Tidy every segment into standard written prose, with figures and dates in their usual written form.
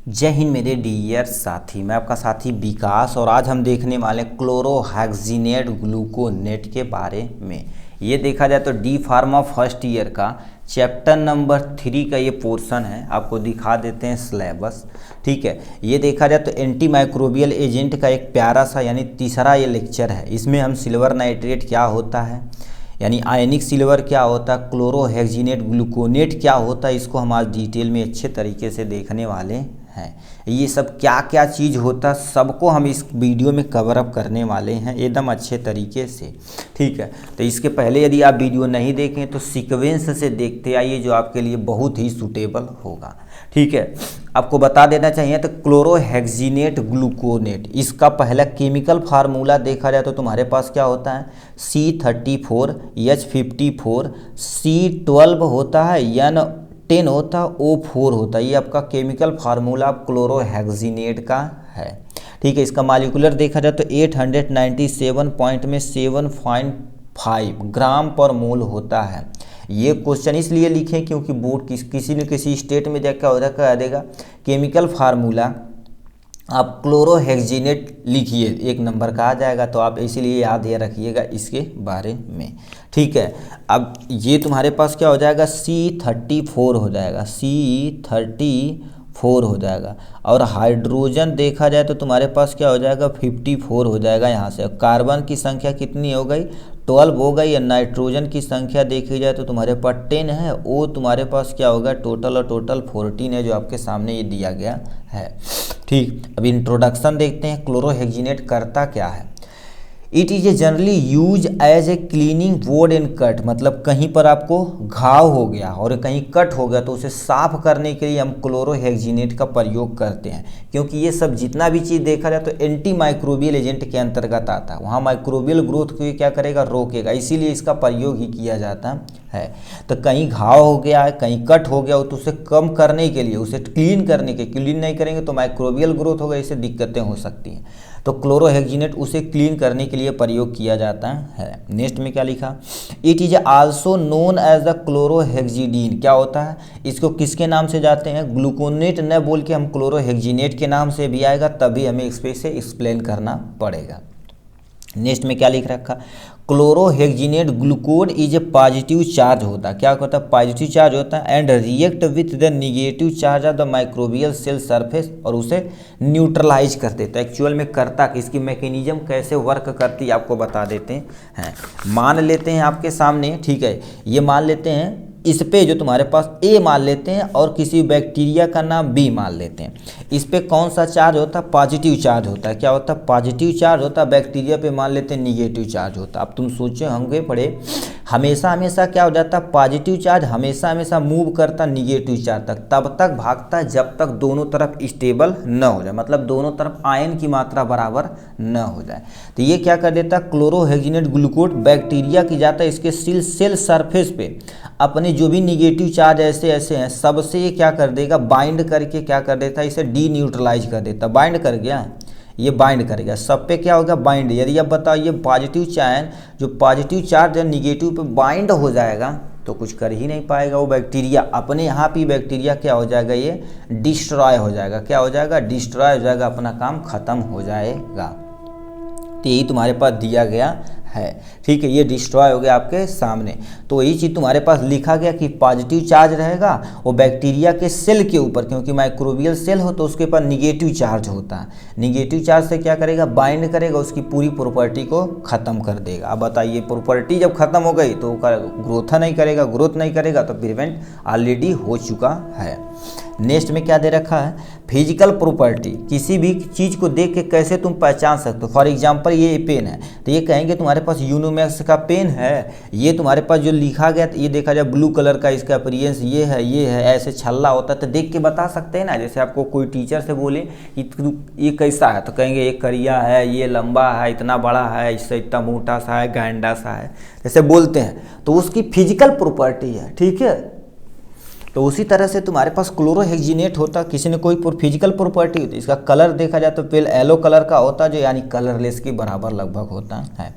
जय हिंद मेरे डियर साथी। मैं आपका साथी विकास और आज हम देखने वाले क्लोरोहेक्सिनेट ग्लूकोनेट के बारे में। ये देखा जाए तो डी फार्मा फर्स्ट ईयर का चैप्टर नंबर 3 का ये पोर्शन है। आपको दिखा देते हैं सिलेबस। ठीक है, ये देखा जाए तो एंटी माइक्रोबियल एजेंट का एक प्यारा सा यानी तीसरा ये लेक्चर है। इसमें हम सिल्वर नाइट्रेट क्या होता है यानी आयनिक सिल्वर क्या होता है, क्लोरोहेक्सिनेट ग्लूकोनेट क्या होता है, इसको हम आज डिटेल में अच्छे तरीके से देखने वाले हैं। ये सब क्या क्या चीज़ होता है सबको हम इस वीडियो में कवर अप करने वाले हैं एकदम अच्छे तरीके से। ठीक है, तो इसके पहले यदि आप वीडियो नहीं देखें तो सीक्वेंस से देखते आइए जो आपके लिए बहुत ही सूटेबल होगा। ठीक है, आपको बता देना चाहिए तो क्लोरोहेक्सिनेट ग्लूकोनेट इसका पहला केमिकल फार्मूला देखा जाए तो तुम्हारे पास क्या होता है C34 H54 C12 होता है N10 होता है O4 होता है। ये आपका केमिकल फार्मूला क्लोरोहेक्सिनेट का है। ठीक है, इसका मॉलिक्यूलर देखा जाए तो 897.7.5 ग्राम पर मोल होता है। ये क्वेश्चन इसलिए लिखें क्योंकि बोर्ड किसी न किसी स्टेट में क्या होता कह देगा केमिकल फार्मूला आप क्लोरोहेक्सिनेट लिखिए, 1 नंबर का आ जाएगा। तो आप इसीलिए याद ये रखिएगा इसके बारे में। ठीक है, अब ये तुम्हारे पास क्या हो जाएगा C34 हो जाएगा, C34 हो जाएगा। और हाइड्रोजन देखा जाए तो तुम्हारे पास क्या हो जाएगा 54 हो जाएगा। यहाँ से कार्बन की संख्या कितनी हो गई 12 हो गई। या नाइट्रोजन की संख्या देखी जाए तो तुम्हारे पास 10 है। वो तुम्हारे पास क्या होगा टोटल और टोटल 14 है जो आपके सामने ये दिया गया है। ठीक, अब इंट्रोडक्शन देखते हैं क्लोरोहेक्सिनेट करता क्या है। It is a generally use as a cleaning board and cut, मतलब कहीं पर आपको घाव हो गया और कहीं कट हो गया तो उसे साफ करने के लिए हम क्लोरोहेक्सिनेट का प्रयोग करते हैं। क्योंकि ये सब जितना भी चीज़ देखा जाए तो एंटी माइक्रोबियल एजेंट के अंतर्गत आता है। वहाँ माइक्रोबियल ग्रोथ को क्या करेगा रोकेगा, इसीलिए इसका प्रयोग ही किया जाता है। तो कहीं घाव हो गया है कहीं कट हो गया हो तो उसे कम करने के लिए उसे क्लीन करने के क्लीन नहीं करेंगे तो माइक्रोबियल ग्रोथ होगा, इससे दिक्कतें हो सकती हैं। तो क्लोरोहेक्सिनेट उसे क्लीन करने के लिए प्रयोग किया जाता है। नेक्स्ट में क्या लिखा, it is also known as the chlorhexidine. क्या होता है, इसको किसके नाम से जाते हैं ग्लूकोनेट न बोल के हम क्लोरोहेक्सिनेट के नाम से भी आएगा, तभी हमें इस पे से एक्सप्लेन करना पड़ेगा। नेक्स्ट में क्या लिख रखा, chlorhexidine gluconate is a positive charge होता है। क्या होता है पॉजिटिव चार्ज होता है and react with the negative charge of the microbial cell surface और उसे न्यूट्रलाइज कर देता है। एक्चुअल में करता इसकी मैकेनिज्म कैसे वर्क करती है आपको बता देते हैं। मान लेते हैं आपके सामने, ठीक है, ये मान लेते हैं इस पे जो तुम्हारे पास A मान लेते हैं और किसी बैक्टीरिया का नाम B मान लेते हैं। इस पे कौन सा चार्ज होता है पॉजिटिव चार्ज होता है। क्या होता है पॉजिटिव चार्ज होता है। बैक्टीरिया पे मान लेते हैं निगेटिव चार्ज होता है। अब तुम सोचे होंगे पढ़े हमेशा क्या हो जाता है पॉजिटिव चार्ज हमेशा मूव करता निगेटिव चार्ज तक, तब तक भागता है जब तक दोनों तरफ स्टेबल न हो जाए, मतलब दोनों तरफ आयन की मात्रा बराबर न हो जाए। तो ये क्या कर देता है क्लोरोहेक्सिनेट ग्लूकोड बैक्टीरिया की जाता है इसके सेल सरफेस पे अपने जो भी निगेटिव चार्ज ऐसे हैं सबसे ये क्या कर देगा बाइंड करके क्या कर देता है इसे डी न्यूट्रलाइज कर देता। बाइंड कर गया, ये बाइंड कर गया, सब पे क्या होगा बाइंड। यदि आप बताओ ये पॉजिटिव चार्ज जो पॉजिटिव चार्ज है निगेटिव पे बाइंड हो जाएगा तो कुछ कर ही नहीं पाएगा वो बैक्टीरिया। अपने यहाँ पे बैक्टीरिया क्या हो जाएगा ये डिस्ट्रॉय हो जाएगा। क्या हो जाएगा डिस्ट्रॉय हो जाएगा, अपना काम खत्म हो जाएगा। तो यही तुम्हारे पास दिया गया है। ठीक है, ये डिस्ट्रॉय हो गया आपके सामने। तो यही चीज़ तुम्हारे पास लिखा गया कि पॉजिटिव चार्ज रहेगा वो बैक्टीरिया के सेल के ऊपर, क्योंकि माइक्रोबियल सेल हो तो उसके ऊपर निगेटिव चार्ज होता है। निगेटिव चार्ज से क्या करेगा बाइंड करेगा, उसकी पूरी प्रॉपर्टी को ख़त्म कर देगा। अब बताइए प्रॉपर्टी जब खत्म हो गई तो ग्रोथ नहीं करेगा तो प्रिवेंट ऑलरेडी हो चुका है। नेक्स्ट में क्या दे रखा है फिजिकल प्रॉपर्टी, किसी भी चीज़ को देख के कैसे तुम पहचान सकते हो। फॉर एग्जांपल ये पेन है तो ये कहेंगे तुम्हारे पास यूनोमैक्स का पेन है। ये तुम्हारे पास जो लिखा गया ये देखा जाए ब्लू कलर का इसका अपीयरेंस ये है ऐसे छल्ला होता है तो देख के बता सकते हैं ना। जैसे आपको कोई टीचर से बोले ये कैसा है तो कहेंगे ये करिया है, ये लंबा है, इतना बड़ा है, इससे इतना मोटा सा है, गैंडा सा है, जैसे बोलते हैं तो उसकी फिजिकल प्रॉपर्टी है। ठीक है, तो उसी तरह से तुम्हारे पास क्लोरोहेक्सिनेट होता किसी ने कोई फिजिकल प्रॉपर्टी होती। इसका कलर देखा जाए तो पेल येलो कलर का होता जो यानी कलरलेस के बराबर लगभग होता है।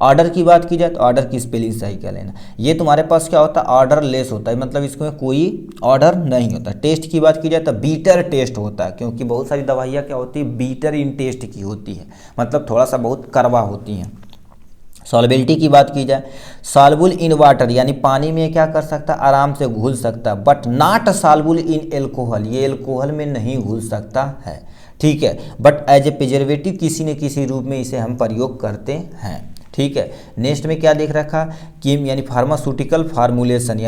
ऑर्डर की बात की जाए तो ऑर्डर की स्पेलिंग सही कर लेना। ये तुम्हारे पास क्या होता है, ऑर्डर लेस होता है, मतलब इसमें कोई ऑर्डर नहीं होता। टेस्ट की बात की जाए तो बीटर टेस्ट होता है, क्योंकि बहुत सारी दवाइयाँ क्या होती है, बीटर इन टेस्ट की होती है, मतलब थोड़ा सा बहुत कड़वा होती हैं। सॉल्युबिलिटी की बात की जाए, सॉल्युबल इन वाटर यानी पानी में क्या कर सकता है, आराम से घुल सकता है, but not soluble in alcohol, ये एल्कोहल में नहीं घुल सकता है, ठीक है। बट एज ए प्रिजर्वेटिव किसी न किसी रूप में इसे हम प्रयोग करते हैं, ठीक है। नेक्स्ट में क्या देख रखा, किम यानी फार्मास्यूटिकल फार्मूलेशन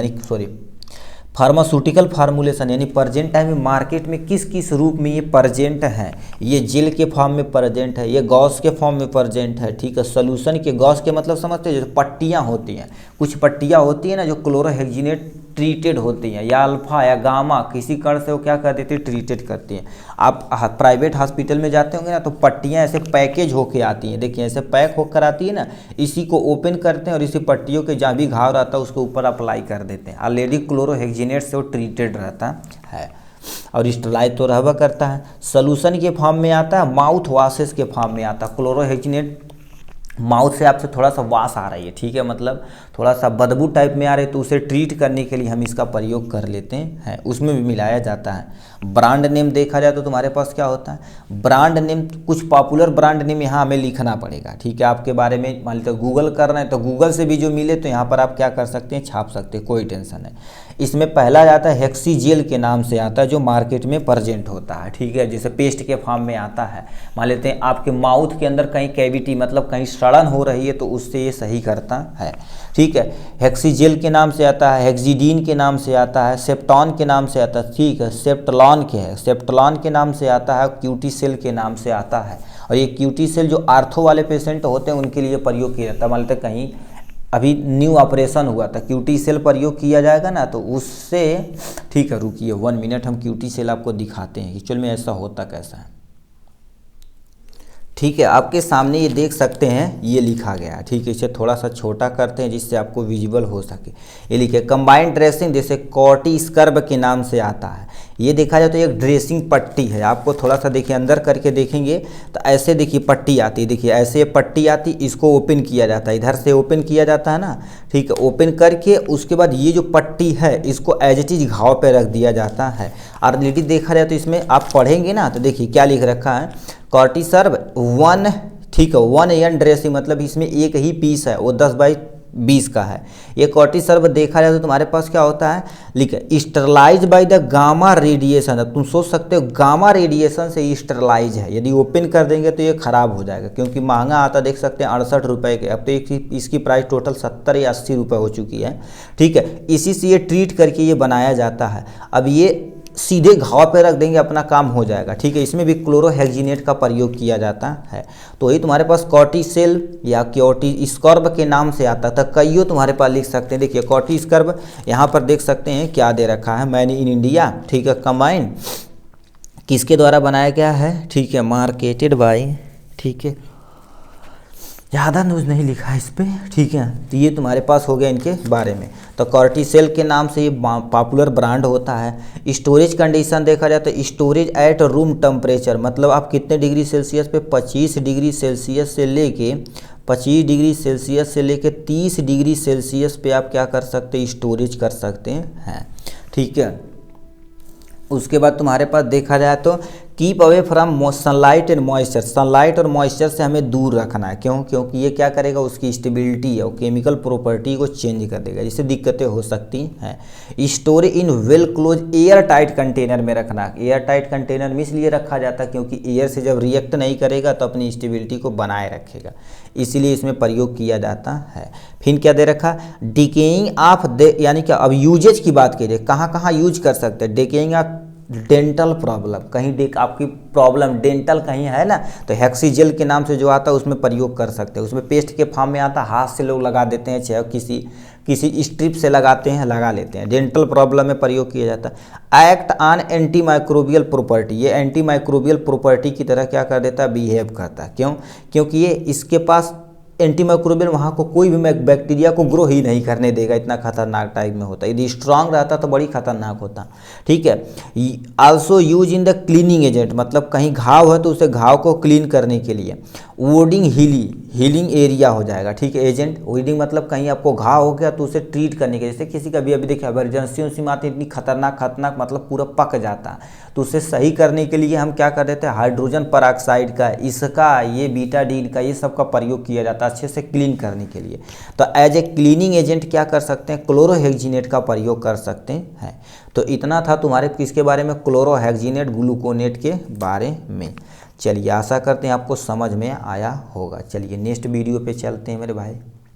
फार्मास्यूटिकल फार्मूलेशन यानी प्रेजेंट टाइम में मार्केट में किस किस रूप में ये प्रेजेंट है। ये जेल के फॉर्म में प्रेजेंट है, ये गॉस के फॉर्म में प्रेजेंट है, ठीक है। सोल्यूशन के गॉस के मतलब समझते हैं, जो पट्टियाँ होती हैं, कुछ पट्टियाँ होती हैं ना जो क्लोरोहेक्सिनेट ट्रीटेड होती हैं, या अल्फा या गामा किसी कण से वो क्या कर देती है, ट्रीटेड करती हैं। आप प्राइवेट हॉस्पिटल में जाते होंगे ना तो पट्टियाँ ऐसे पैकेज होके आती हैं, देखिए ऐसे पैक होकर आती है ना, इसी को ओपन करते हैं और इसी पट्टियों के जहाँ भी घाव रहता है उसके ऊपर अप्लाई कर देते हैं। ऑलरेडी क्लोरोहेक्सिनेट से वो ट्रीटेड रहता है और स्टेरलाइज तो रहवा करता है। सोल्यूशन के फॉर्म में आता है, माउथ वाशेस के फॉर्म में आता है। क्लोरोहेक्सिनेट माउथ से आपसे थोड़ा सा वास आ रही है, ठीक है, मतलब थोड़ा सा बदबू टाइप में आ रही है, तो उसे ट्रीट करने के लिए हम इसका प्रयोग कर लेते हैं, उसमें भी मिलाया जाता है। ब्रांड नेम देखा जाए तो तुम्हारे पास क्या होता है, ब्रांड नेम, कुछ पॉपुलर ब्रांड नेम यहाँ हमें लिखना पड़ेगा, ठीक है। आपके बारे में मान लीजिए गूगल कर रहे हैं तो गूगल से भी जो मिले तो यहाँ पर आप क्या कर सकते हैं, छाप सकते हैं, कोई टेंशन है। इसमें पहला आता है हेक्सीजेल के नाम से आता है, जो मार्केट में प्रेजेंट होता है, ठीक है, जैसे पेस्ट के फॉर्म में आता है। मान लेते हैं आपके माउथ के अंदर कहीं कैविटी मतलब कहीं सड़न हो रही है तो उससे ये सही करता है, ठीक है। हेक्सीजेल के नाम से आता है, हेक्सीडीन के नाम से आता है, सेप्टॉन के नाम से आता है, ठीक है, सेप्टलॉन के नाम से आता है, क्यूटीसेल के नाम से आता है। और ये क्यूटीसेल जो आर्थो वाले पेशेंट होते हैं उनके लिए प्रयोग किया जाता है। मान लेते हैं कहीं अभी न्यू ऑपरेशन हुआ था, क्यूटीसेल प्रयोग किया जाएगा ना तो उससे, ठीक है, रुकिए 1 मिनट, हम क्यूटीसेल आपको दिखाते हैं कि एक्चुअल में ऐसा होता कैसा है, ठीक है। आपके सामने ये देख सकते हैं, ये लिखा गया है, ठीक है। इसे थोड़ा सा छोटा करते हैं जिससे आपको विजिबल हो सके। ये लिखे कंबाइंड ड्रेसिंग, जैसे कॉर्टिस्कर्ब के नाम से आता है। ये देखा जाए तो एक ड्रेसिंग पट्टी है, आपको थोड़ा सा देखिए अंदर करके देखेंगे तो ऐसे देखिए पट्टी आती है, देखिए ऐसे पट्टी आती, इसको ओपन किया जाता है, इधर से ओपन किया जाता है ना, ठीक है। ओपन करके उसके बाद ये जो पट्टी है इसको एज इट इज घाव पे रख दिया जाता है। और लेडी देखा जाए तो इसमें आप पढ़ेंगे ना तो देखिए क्या लिख रखा है, कॉर्टिसर्ब 1, ठीक है, 1 एन ड्रेसिंग, मतलब इसमें एक ही पीस है, वो 10/20 का है। ये कॉर्टिसर्ब देखा जाए तो तुम्हारे पास क्या होता है, लिखे sterilise by the gamma radiation. अब तुम सोच सकते हो गामा रेडिएशन से स्टरलाइज है, यदि ओपन कर देंगे तो ये खराब हो जाएगा, क्योंकि महंगा आता, देख सकते हैं 68 रुपये के। अब तो इसकी प्राइस टोटल 70 या 80 रुपये हो चुकी है, ठीक है। इसी से ये ट्रीट करके ये बनाया जाता है। अब ये सीधे घाव पे रख देंगे, अपना काम हो जाएगा, ठीक है। इसमें भी क्लोरोहेक्सिनेट का प्रयोग किया जाता है। तो ये तुम्हारे पास कॉर्टिसेल या कॉर्टिस्कर्ब के नाम से आता था, कईयों तुम्हारे पास लिख सकते हैं। देखिए कॉर्टिस्कर्ब यहाँ पर देख सकते हैं क्या दे रखा है, मैन इन इंडिया, ठीक है, कंबाइन किसके द्वारा बनाया गया है, ठीक है, मार्केटेड बाय, ठीक है, ज़्यादा न्यूज़ नहीं लिखा है इस पर, ठीक है। तो ये तुम्हारे पास हो गया इनके बारे में। तो कॉर्टिसेल के नाम से ये पॉपुलर ब्रांड होता है। स्टोरेज कंडीशन देखा जाए तो स्टोरेज एट रूम टेम्परेचर, मतलब आप कितने डिग्री सेल्सियस पे, 25 डिग्री सेल्सियस से लेके 30 डिग्री सेल्सियस पे आप क्या कर सकते हैं, स्टोरेज कर सकते हैं, ठीक है। उसके बाद तुम्हारे पास देखा जाए तो keep away from sunlight and moisture, sunlight और मॉइस्चर से हमें दूर रखना है, क्यों, क्योंकि ये क्या करेगा, उसकी स्टेबिलिटी और केमिकल प्रॉपर्टी को चेंज कर देगा, जिससे दिक्कतें हो सकती हैं। Store in well close air tight container में रखना, एयर टाइट कंटेनर में इसलिए रखा जाता है क्योंकि एयर से जब रिएक्ट नहीं करेगा तो अपनी स्टेबिलिटी को बनाए रखेगा, इसीलिए इसमें प्रयोग किया जाता है। फिर क्या दे रखा, डिकेइंग ऑफ द, यानी कि अब यूजेज की बात कीजिए, कहाँ कहाँ यूज कर सकते हैं। डिकेइंग ऑफ डेंटल प्रॉब्लम, कहीं आपकी प्रॉब्लम डेंटल कहीं है ना तो हेक्सीजेल के नाम से जो आता है उसमें प्रयोग कर सकते हैं। उसमें पेस्ट के फॉर्म में आता है, हाथ से लोग लगा देते हैं, चाहे किसी स्ट्रिप से लगाते हैं, लगा लेते हैं। डेंटल प्रॉब्लम में प्रयोग किया जाता है। Act on anti microbial property, ये एंटी माइक्रोबियल प्रॉपर्टी की तरह क्या कर देता है, बिहेव करता है। क्यों, क्योंकि ये इसके पास एंटी माइक्रोबियल वहाँ को कोई भी बैक्टीरिया को ग्रो ही नहीं करने देगा, इतना खतरनाक टाइप में होता है। यदि स्ट्रांग रहता तो बड़ी खतरनाक होता, ठीक है। Also use in the cleaning agent, मतलब कहीं घाव है तो उसे घाव को क्लीन करने के लिए। वोडिंग हीलिंग एरिया हो जाएगा, ठीक है। एजेंट वोडिंग मतलब कहीं आपको घाव हो गया तो उसे ट्रीट करने के, जैसे किसी का भी अभी देखिए इमरजेंसी उसी में आती है, इतनी खतरनाक मतलब पूरा पक जाता है, तो उसे सही करने के लिए हम क्या कर देते हैं, हाइड्रोजन परऑक्साइड का, इसका, ये बीटाडीन का, ये सब का प्रयोग किया जाता है अच्छे से क्लीन करने के लिए। तो एज ए क्लीनिंग एजेंट क्या कर सकते हैं, क्लोरोहेक्सिनेट का प्रयोग कर सकते हैं। तो इतना था तुम्हारे किसके बारे में, क्लोरोहेक्सिनेट ग्लूकोनेट के बारे में। चलिए आशा करते हैं आपको समझ में आया होगा। चलिए नेक्स्ट वीडियो पे चलते हैं मेरे भाई।